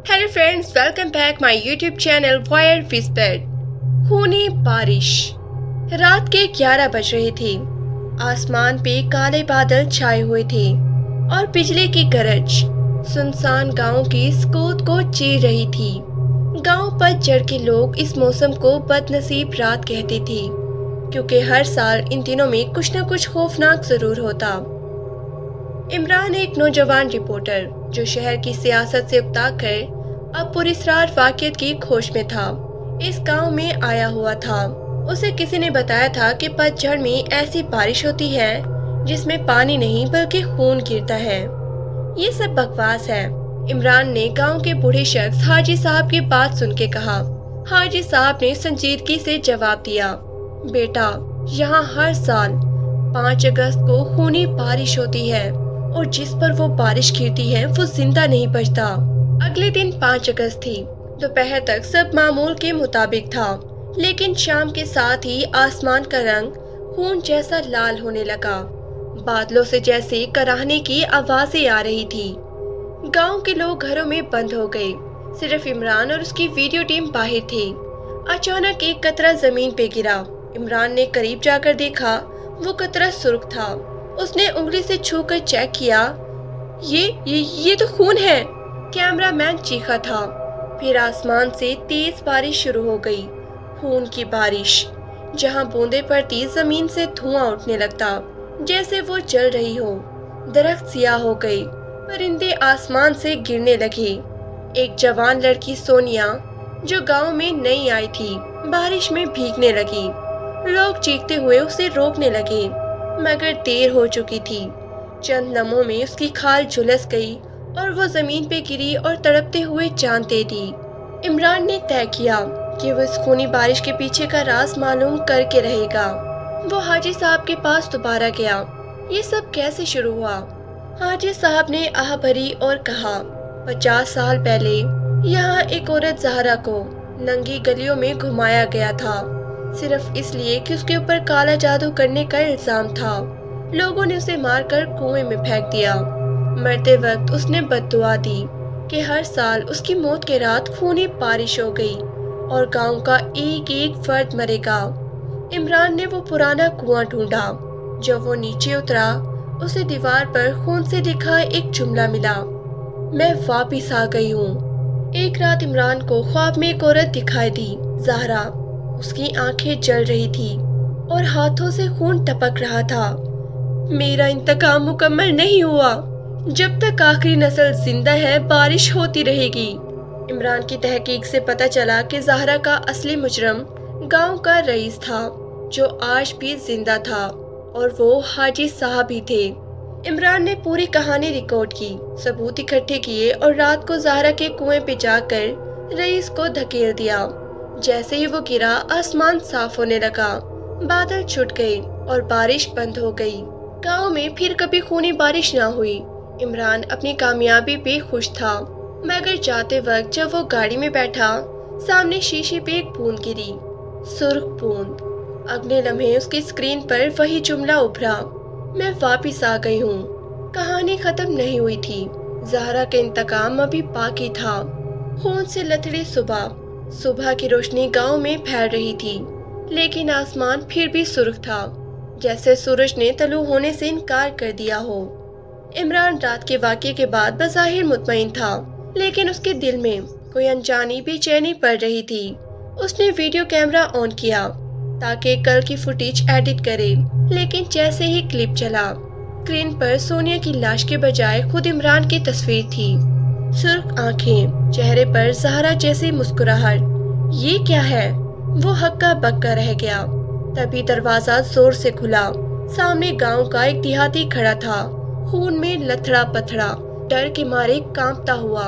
Hello friends, welcome back my YouTube channel wire whisper. खूनी बारिश। रात के 11 बज रहे थे। आसमान पे काले बादल छाए हुए थे और बिजली की गरज सुनसान गांव की सुकून को चीर रही थी। गांव पतझड़ के लोग इस मौसम को बदनसीब रात कहते थे, क्योंकि हर साल इन दिनों में कुछ न कुछ खौफनाक जरूर होता। इमरान एक नौजवान रिपोर्टर जो शहर की सियासत से उकताकर अब पुरस्कार वाक़ियत की खोज में था, इस गांव में आया हुआ था। उसे किसी ने बताया था कि पतझड़ में ऐसी बारिश होती है जिसमें पानी नहीं बल्कि खून गिरता है। ये सब बकवास है। इमरान ने गांव के बूढ़े शख्स हाजी साहब की बात सुन के कहा। हाजी साहब ने संजीदगी से जवाब दिया, बेटा, यहाँ हर साल 5 अगस्त को खूनी बारिश होती है और जिस पर वो बारिश गिरती है वो जिंदा नहीं बचता। अगले दिन 5 अगस्त थी। दोपहर तक सब मामूल के मुताबिक था, लेकिन शाम के साथ ही आसमान का रंग खून जैसा लाल होने लगा। बादलों से जैसे कराहने की आवाजें आ रही थी। गांव के लोग घरों में बंद हो गए। सिर्फ इमरान और उसकी वीडियो टीम बाहर थे। अचानक एक कतरा जमीन पे गिरा। इमरान ने करीब जाकर देखा, वो कतरा सुर्ख था। उसने उंगली से छूकर चेक किया। ये तो खून है, कैमरामैन चीखा था। फिर आसमान से तेज बारिश शुरू हो गई। खून की बारिश। जहां बूंदें पड़ती जमीन से धुआं उठने लगता, जैसे वो जल रही हो। दरख्त सियाह हो गए, परिंदे आसमान से गिरने लगे। एक जवान लड़की सोनिया, जो गांव में नई आई थी, बारिश में भीगने लगी। लोग चीखते हुए उसे रोकने लगे, मगर देर हो चुकी थी। चंद लम्हों में उसकी खाल झुलस गई और वो जमीन पे गिरी और तड़पते हुए जान दे दी। इमरान ने तय किया कि वो इस खूनी बारिश के पीछे का राज मालूम करके रहेगा। वो हाजी साहब के पास दोबारा गया। ये सब कैसे शुरू हुआ? हाजी साहब ने आह भरी और कहा, 50 साल पहले यहाँ एक औरत ज़हरा को नंगी गलियों में घुमाया गया था, सिर्फ इसलिए कि उसके ऊपर काला जादू करने का इल्जाम था। लोगों ने उसे मारकर कुएं में फेंक दिया। मरते वक्त उसने बद्दुआ दी कि हर साल उसकी मौत के रात खूनी बारिश हो गई और गांव का एक एक फर्द मरेगा। इमरान ने वो पुराना कुआं ढूंढा। जब वो नीचे उतरा, उसे दीवार पर खून से लिखा एक जुमला मिला, मैं वापिस आ गई हूँ। एक रात इमरान को ख्वाब में एक औरत दिखाई दी, ज़हरा। उसकी आंखें जल रही थी और हाथों से खून टपक रहा था। मेरा इंतकाम मुकम्मल नहीं हुआ। जब तक आखिरी नस्ल जिंदा है, बारिश होती रहेगी। इमरान की तहकीक से पता चला कि ज़हरा का असली मुजरम गांव का रईस था, जो आज भी जिंदा था, और वो हाजी साहब ही थे। इमरान ने पूरी कहानी रिकॉर्ड की, सबूत इकट्ठे किए और रात को ज़हरा के कुएं पे जाकर रईस को धकेल दिया। जैसे ही वो गिरा, आसमान साफ होने लगा, बादल छुट गए और बारिश बंद हो गई। गांव में फिर कभी खूनी बारिश ना हुई। इमरान अपनी कामयाबी पे खुश था, मगर जाते वक्त जब वो गाड़ी में बैठा, सामने शीशे पे एक बूंद गिरी, सुर्ख बूंद। अगले लम्हे उसकी स्क्रीन पर वही जुमला उभरा, मैं वापिस आ गई हूँ। कहानी खत्म नहीं हुई थी। ज़हरा का इंतकाम अभी बाकी था। खून से लथड़ी सुबह की रोशनी गांव में फैल रही थी, लेकिन आसमान फिर भी सुर्ख था, जैसे सूरज ने तलू होने से इनकार कर दिया हो। इमरान रात के वाक़ये के बाद बज़ाहिर मुतमईन था, लेकिन उसके दिल में कोई अनजानी बेचैनी पड़ रही थी। उसने वीडियो कैमरा ऑन किया ताकि कल की फुटेज एडिट करे, लेकिन जैसे ही क्लिप चला, स्क्रीन पर सोनिया की लाश के बजाय खुद इमरान की तस्वीर थी। सुर्ख आंखें, चेहरे पर ज़हरा जैसी मुस्कुराहट। ये क्या है? वो हक्का बक्का रह गया। तभी दरवाजा जोर से खुला। सामने गांव का एक देहाती खड़ा था, खून में लथड़ा पथड़ा, डर के मारे कांपता हुआ।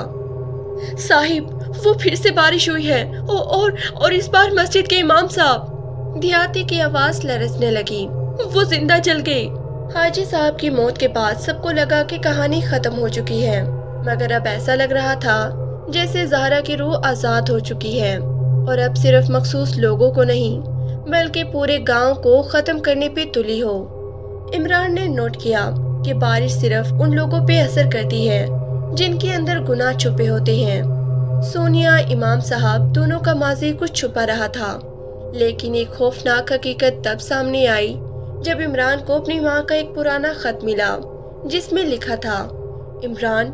साहिब, वो फिर से बारिश हुई है और इस बार मस्जिद के इमाम साहब। देहाती की आवाज लरजने लगी, वो जिंदा जल गए। हाजी साहब की मौत के बाद सबको लगा कि कहानी खत्म हो चुकी है, मगर अब ऐसा लग रहा था जैसे ज़हरा की रूह आजाद हो चुकी है, और अब सिर्फ मखसूस लोगों को नहीं बल्कि पूरे गांव को खत्म करने पे तुली हो। इमरान ने नोट किया कि बारिश सिर्फ उन लोगों पे असर करती है जिनके अंदर गुनाह छुपे होते हैं। سونیا، امام صاحب دونوں کا ماضی کچھ چھپا رہا تھا، لیکن ایک خوفناک حقیقت تب سامنے آئی جب عمران کو اپنی ماں کا ایک پرانا خط ملا جس میں لکھا تھا، عمران،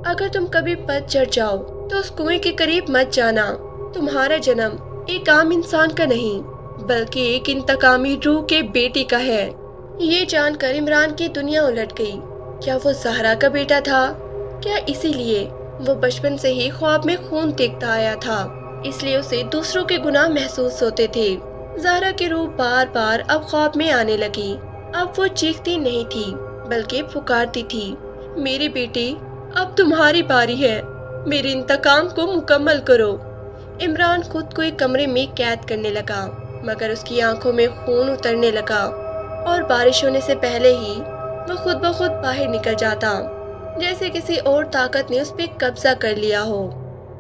اگر تم کبھی پت چڑھ جاؤ تو اس کنویں کے قریب مت جانا۔ تمہارا جنم ایک عام انسان کا نہیں بلکہ ایک انتقامی روح کے بیٹے کا ہے۔ یہ جان کر عمران کی دنیا الٹ گئی۔ کیا وہ زہرا کا بیٹا تھا؟ کیا اسی لیے وہ بچپن سے ہی خواب میں خون دیکھتا آیا تھا، اس لیے اسے دوسروں کے گناہ محسوس ہوتے تھے؟ زہرا کی روح بار بار اب خواب میں آنے لگی۔ اب وہ چیختی نہیں تھی بلکہ پکارتی تھی، میرے بیٹے، اب تمہاری باری ہے، میرے انتقام کو مکمل کرو۔ عمران خود کو ایک کمرے میں قید کرنے لگا، مگر اس کی آنکھوں میں خون اترنے لگا اور بارش ہونے سے پہلے ہی وہ خود بخود باہر نکل جاتا، جیسے کسی اور طاقت نے اس پہ قبضہ کر لیا ہو۔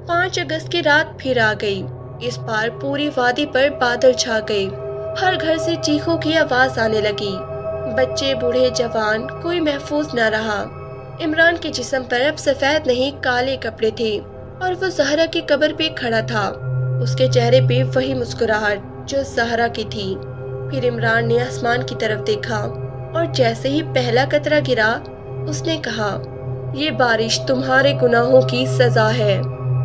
5 اگست کی رات پھر آ گئی۔ اس بار پوری وادی پر بادل چھا گئے۔ ہر گھر سے چیخوں کی آواز آنے لگی۔ بچے، بوڑھے، جوان، کوئی محفوظ نہ رہا۔ عمران کے جسم پر اب سفید نہیں کالے کپڑے تھے اور وہ زہرا کی قبر پہ کھڑا تھا، اس کے چہرے پہ وہی مسکراہٹ جو زہرا کی تھی۔ پھر عمران نے آسمان کی طرف دیکھا اور جیسے ہی پہلا قطرہ گرا اس نے کہا، یہ بارش تمہارے گناہوں کی سزا ہے،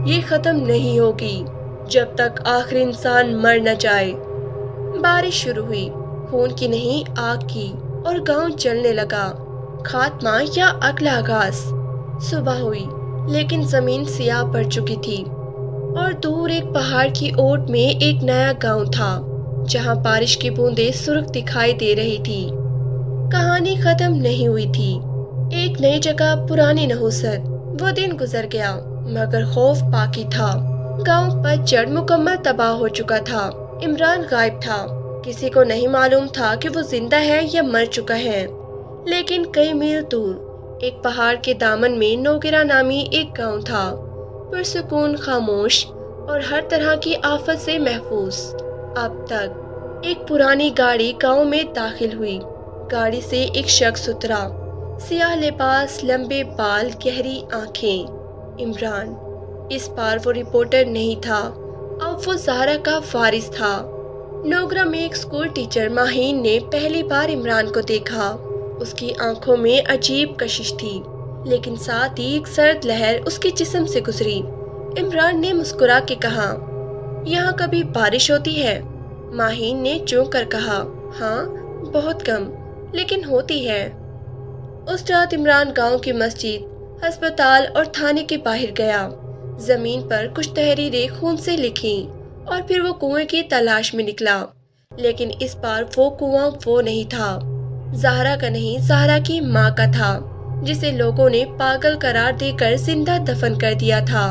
یہ ختم نہیں ہوگی جب تک آخر انسان مر نہ جائے۔ بارش شروع ہوئی، خون کی نہیں آگ کی، اور گاؤں جلنے لگا۔ خاتمہ یا اگلا آغاز؟ صبح ہوئی لیکن زمین سیاہ پڑ چکی تھی اور دور ایک پہاڑ کی اوٹ میں ایک نیا گاؤں تھا جہاں بارش کی بوندیں سرخ دکھائی دے رہی تھی۔ کہانی ختم نہیں ہوئی تھی، ایک نئی جگہ، پرانی نحوست۔ وہ دن گزر گیا مگر خوف باقی تھا۔ گاؤں پتجھڑ مکمل تباہ ہو چکا تھا۔ عمران غائب تھا، کسی کو نہیں معلوم تھا کہ وہ زندہ ہے یا مر چکا ہے۔ لیکن کئی میل دور ایک پہاڑ کے دامن میں نوگرا نامی ایک گاؤں تھا، پرسکون، خاموش اور ہر طرح کی آفت سے محفوظ۔ اب تک ایک پرانی گاڑی گاؤں میں داخل ہوئی۔ گاڑی سے ایک شخص اترا، سیاہ لباس، لمبے بال، گہری آنکھیں۔ عمران۔ اس بار وہ رپورٹر نہیں تھا، اب وہ زہرا کا وارث تھا۔ نوگرا میں ایک اسکول ٹیچر ماہین نے پہلی بار عمران کو دیکھا۔ اس کی آنکھوں میں عجیب کشش تھی، لیکن ساتھ ہی ایک سرد لہر اس کے جسم سے گزری۔ عمران نے مسکرا کے کہا، یہاں کبھی بارش ہوتی ہے؟ ماہین نے چونک کر کہا، ہاں، بہت کم، لیکن ہوتی ہے۔ اس رات عمران گاؤں کی مسجد، ہسپتال اور تھانے کے باہر گیا۔ زمین پر کچھ تحریریں خون سے لکھیں اور پھر وہ کنویں کی تلاش میں نکلا۔ لیکن اس بار وہ کنواں وہ نہیں تھا، زہرا کا نہیں، زہرا کی ماں کا تھا، جسے لوگوں نے پاگل قرار دے کر زندہ دفن کر دیا تھا۔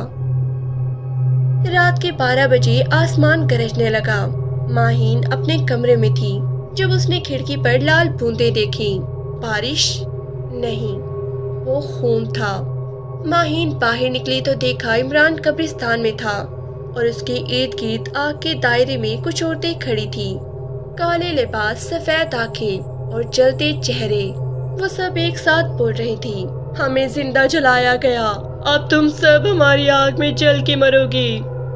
رات کے 12 بجے آسمان گرجنے لگا۔ ماہین اپنے کمرے میں تھی جب اس نے کھڑکی پر لال بوندیں دیکھی۔ بارش نہیں، وہ خون تھا۔ ماہین باہر نکلی تو دیکھا عمران قبرستان میں تھا اور اس کے ارد گرد آگ کے دائرے میں کچھ عورتیں کھڑی تھی، کالے لباس، سفید آنکھیں اور جلتے چہرے۔ وہ سب ایک ساتھ بول رہی تھی، ہمیں زندہ جلایا گیا، اب تم سب ہماری آگ میں جل کے مرو گے۔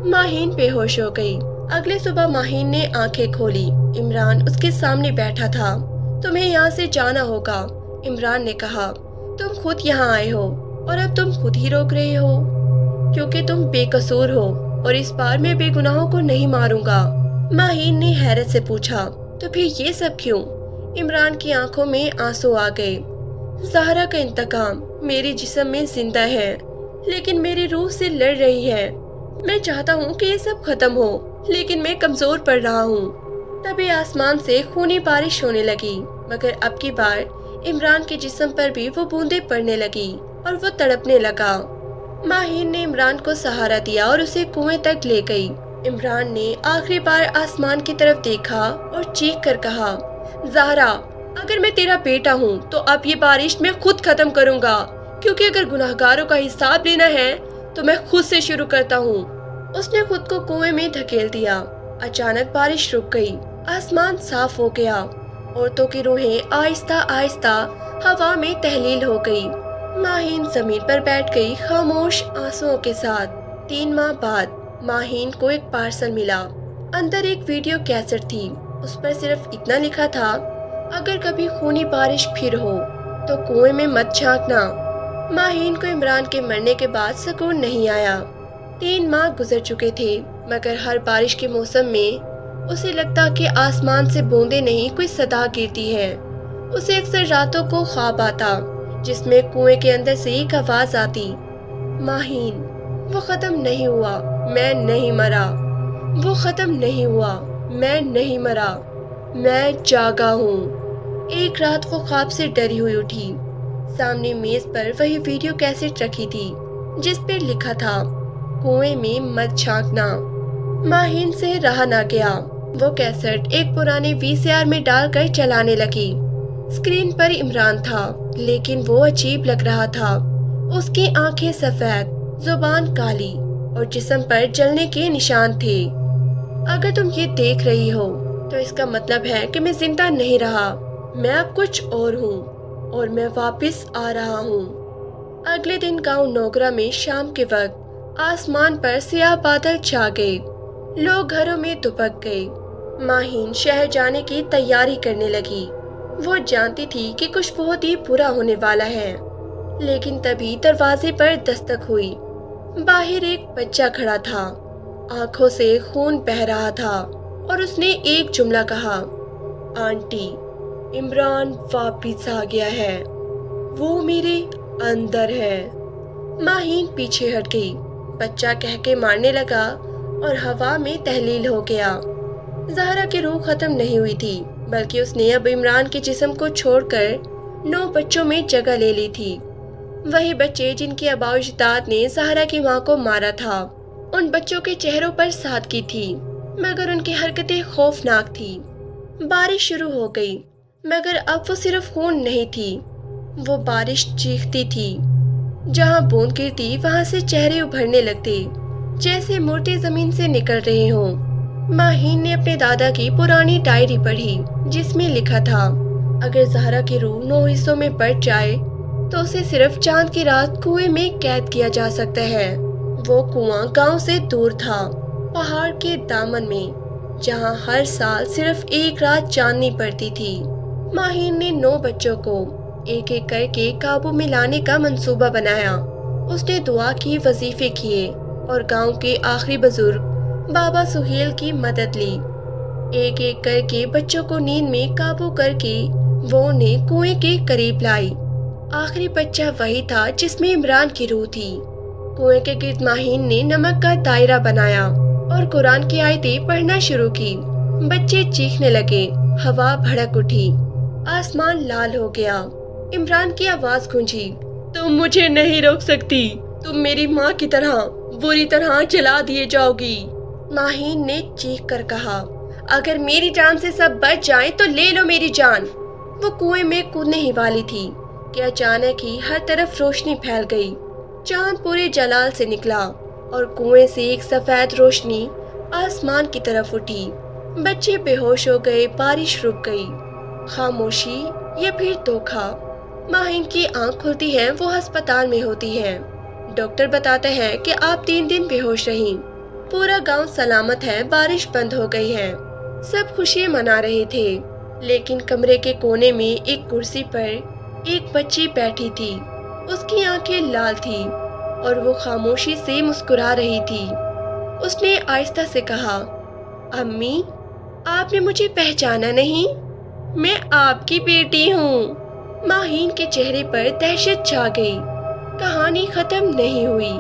ماہین بے ہوش ہو گئی۔ اگلے صبح ماہین نے آنکھیں کھولی۔ عمران اس کے سامنے بیٹھا تھا۔ تمہیں یہاں سے جانا ہوگا، عمران نے کہا۔ تم خود یہاں آئے ہو اور اب تم خود ہی روک رہے ہو، کیونکہ تم بے قصور ہو اور اس بار میں بے گناہوں کو نہیں ماروں گا۔ ماہین نے حیرت سے پوچھا، تو پھر یہ سب کیوں؟ عمران کی آنکھوں میں آنسو آ گئے۔ زہرا کا انتقام میرے جسم میں زندہ ہے لیکن میری روح سے لڑ رہی ہے۔ میں چاہتا ہوں کہ یہ سب ختم ہو لیکن میں کمزور پڑ رہا ہوں۔ تبھی آسمان سے خونی بارش ہونے لگی، مگر اب کی بار عمران کے جسم پر بھی وہ بوندیں پڑنے لگی اور وہ تڑپنے لگا۔ ماہین نے عمران کو سہارا دیا اور اسے کنویں تک لے گئی۔ عمران نے آخری بار آسمان کی طرف دیکھا اور چیخ کر کہا، زہرا، اگر میں تیرا بیٹا ہوں تو اب یہ بارش میں خود ختم کروں گا، کیونکہ اگر گناہگاروں کا حساب لینا ہے تو میں خود سے شروع کرتا ہوں۔ اس نے خود کو کنویں میں دھکیل دیا۔ اچانک بارش رک گئی، آسمان صاف ہو گیا، عورتوں کی روحیں آہستہ آہستہ ہوا میں تحلیل ہو گئی۔ ماہین زمین پر بیٹھ گئی، خاموش، آنسوؤں کے ساتھ۔ 3 माह बाद माहीन को एक पार्सल मिला। अंदर एक वीडियो कैसेट थी। उस पर सिर्फ इतना लिखा था, अगर कभी खूनी बारिश फिर हो तो कुएं में मत झांकना। माहीन को इमरान के मरने के बाद सुकून नहीं आया। 3 माह गुजर चुके थे, मगर हर बारिश के मौसम में उसे लगता कि आसमान से बूंदे नहीं कोई सदा गिरती है। उसे अक्सर रातों को ख्वाब आता जिसमें कुएं के अंदर से एक आवाज आती, माहीन वो खत्म नहीं हुआ, मैं नहीं मरा। वो खत्म नहीं हुआ, मैं नहीं मरा, मैं जागा हूँ। एक रात वो ख्वाब से डरी हुई उठी। सामने मेज पर वही वीडियो कैसेट रखी थी जिस पर लिखा था, कुएं में मत झांकना। माहीन से रहा ना गया। वो कैसेट एक पुराने वीसीआर में डालकर चलाने लगी। स्क्रीन पर इमरान था, लेकिन वो अजीब लग रहा था। उसकी आंखें सफेद, जुबान काली और जिस्म पर जलने के निशान थे। अगर तुम ये देख रही हो तो इसका मतलब है कि मैं जिंदा नहीं रहा। मैं अब कुछ और हूँ और मैं वापस आ रहा हूँ। अगले दिन गांव नोगरा में शाम के वक्त आसमान पर सियाह बादल छा गए। लोग घरों में दुबक गए। माहीन शहर जाने की तैयारी करने लगी। वो जानती थी कि कुछ बहुत ही बुरा होने वाला है, लेकिन तभी दरवाजे पर दस्तक हुई। बाहर एक बच्चा खड़ा था, आंखों से खून बह रहा था और उसने एक जुमला कहा, आंटी, इमरान वापिस आ गया है, वो मेरे अंदर है। माहीन पीछे हट गई। बच्चा कह के मारने लगा और हवा में तहलील हो गया। ज़हरा की रूह खत्म नहीं हुई थी, बल्कि उसने अब इमरान के जिस्म को छोड़कर 9 बच्चों में जगह ले ली थी। वही बच्चे जिनकी आबा-ओ-अजदाद ने ज़हरा की मां को मारा था। उन बच्चों के चेहरों पर सादगी थी, मगर उनकी हरकतें खौफनाक थी। बारिश शुरू हो गई, मगर अब वो सिर्फ खून नहीं थी, वो बारिश चीखती थी। जहां बूंद गिरती वहां से चेहरे उभरने लगते, जैसे मुर्दे जमीन से निकल रहे हों। माहीन ने अपने दादा की पुरानी डायरी पढ़ी, जिसमें लिखा था, अगर ज़हरा की रूह 9 हिस्सों में बट जाए तो उसे सिर्फ चांद की रात कुएं में कैद किया जा सकता है। वो कुआं गांव से दूर था, पहाड़ के दामन में, जहां हर साल सिर्फ एक रात चांदनी पड़ती थी। माहीन ने 9 बच्चों को एक एक करके काबू में लाने का मंसूबा बनाया। उसने दुआ की, वजीफे किए और गांव के आखिरी बुजुर्ग बाबा सुहेल की मदद ली। एक एक करके बच्चों को नींद में काबू करके वो उन्हें कुएं के करीब लाई। आखिरी बच्चा वही था जिसमें इमरान की रूह थी। कुएं के गिर्द माहीन ने नमक का दायरा बनाया और कुरान की आयतें पढ़ना शुरू की। बच्चे चीखने लगे, हवा भड़क उठी, आसमान लाल हो गया। इमरान की आवाज गूंजी, तुम मुझे नहीं रोक सकती, तुम मेरी माँ की तरह बुरी तरह जला दिए जाओगी। माहीन ने चीख कर कहा, अगर मेरी जान से सब बच जाएं तो ले लो मेरी जान। वो कुएं में कूदने ही वाली थी कि अचानक ही हर तरफ रोशनी फैल गई। चांद पूरे जलाल से निकला और कुएं से एक सफेद रोशनी आसमान की तरफ उठी। बच्चे बेहोश हो गए, बारिश रुक गई। खामोशी या फिर धोखा। माहीन की आंख खुलती है, वो अस्पताल में होती है। डॉक्टर बताते हैं कि आप 3 दिन बेहोश रहीं। पूरा गांव सलामत है, बारिश बंद हो गई है। सब खुशियां मना रहे थे, लेकिन कमरे के कोने में एक कुर्सी पर एक बच्ची बैठी थी। उसकी आंखें लाल थी और वो खामोशी से मुस्कुरा रही थी। उसने आहिस्ता से कहा, अम्मी, आपने मुझे पहचाना नहीं? मैं आपकी बेटी हूँ। माहीन के चेहरे पर दहशत छा गई। कहानी खत्म नहीं हुई।